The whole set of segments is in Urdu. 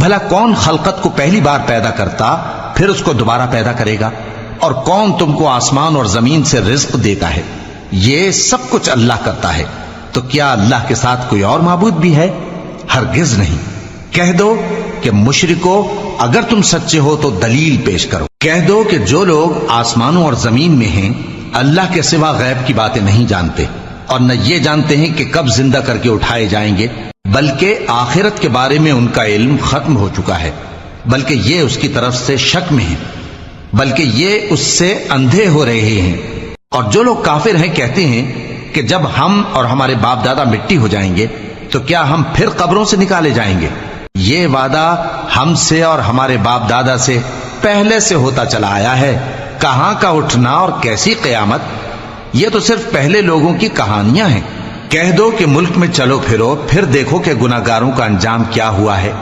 بھلا کون خلقت کو پہلی بار پیدا کرتا پھر اس کو دوبارہ پیدا کرے گا؟ اور کون تم کو آسمان اور زمین سے رزق دیتا ہے؟ یہ سب کچھ اللہ کرتا ہے، تو کیا اللہ کے ساتھ کوئی اور معبود بھی ہے؟ ہرگز نہیں۔ کہہ دو کہ مشرکو اگر تم سچے ہو تو دلیل پیش کرو۔ کہہ دو کہ جو لوگ آسمانوں اور زمین میں ہیں اللہ کے سوا غیب کی باتیں نہیں جانتے، اور نہ یہ جانتے ہیں کہ کب زندہ کر کے اٹھائے جائیں گے، بلکہ آخرت کے بارے میں ان کا علم ختم ہو چکا ہے، بلکہ یہ اس کی طرف سے شک میں ہیں، بلکہ یہ اس سے اندھے ہو رہے ہیں۔ اور جو لوگ کافر ہیں کہتے ہیں کہ جب ہم اور ہمارے باپ دادا مٹی ہو جائیں گے تو کیا ہم پھر قبروں سے نکالے جائیں گے؟ یہ وعدہ ہم سے اور ہمارے باپ دادا سے پہلے سے ہوتا چلا آیا ہے، کہاں کا اٹھنا اور کیسی قیامت؟ یہ تو صرف پہلے لوگوں کی کہانیاں ہیں۔ کہہ دو کہ ملک میں چلو پھرو، پھر دیکھو کہ گناہگاروں کا انجام کیا ہوا ہے،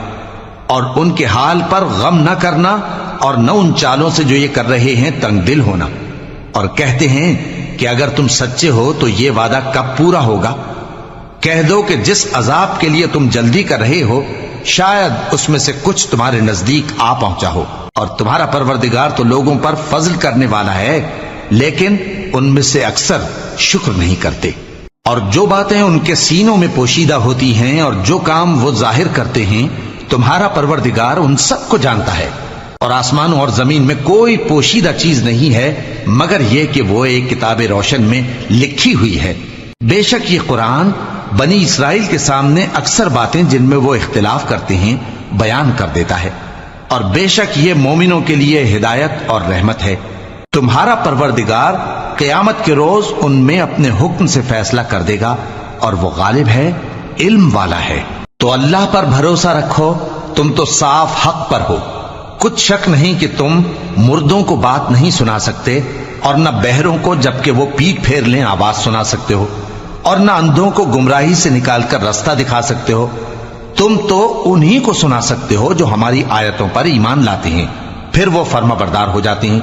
اور ان کے حال پر غم نہ کرنا، اور نہ ان چالوں سے جو یہ کر رہے ہیں تنگ دل ہونا۔ اور کہتے ہیں کہ اگر تم سچے ہو تو یہ وعدہ کب پورا ہوگا؟ کہہ دو کہ جس عذاب کے لیے تم جلدی کر رہے ہو شاید اس میں سے کچھ تمہارے نزدیک آ پہنچا ہو، اور تمہارا پروردگار تو لوگوں پر فضل کرنے والا ہے، لیکن ان میں سے اکثر شکر نہیں کرتے۔ اور جو باتیں ان کے سینوں میں پوشیدہ ہوتی ہیں اور جو کام وہ ظاہر کرتے ہیں تمہارا پروردگار ان سب کو جانتا ہے۔ اور آسمانوں اور زمین میں کوئی پوشیدہ چیز نہیں ہے مگر یہ کہ وہ ایک کتاب روشن میں لکھی ہوئی ہے۔ بے شک یہ قرآن بنی اسرائیل کے سامنے اکثر باتیں جن میں وہ اختلاف کرتے ہیں بیان کر دیتا ہے، اور بے شک یہ مومنوں کے لیے ہدایت اور رحمت ہے۔ تمہارا پروردگار قیامت کے روز ان میں اپنے حکم سے فیصلہ کر دے گا، اور وہ غالب ہے، علم والا ہے۔ تو اللہ پر بھروسہ رکھو، تم تو صاف حق پر ہو۔ کچھ شک نہیں کہ تم مردوں کو بات نہیں سنا سکتے، اور نہ بہروں کو جبکہ وہ پیٹ پھیر لیں آواز سنا سکتے ہو، اور نہ اندھوں کو گمراہی سے نکال کر رستہ دکھا سکتے ہو۔ تم تو انہی کو سنا سکتے ہو جو ہماری آیتوں پر ایمان لاتے ہیں، پھر وہ فرما بردار ہو جاتے ہیں۔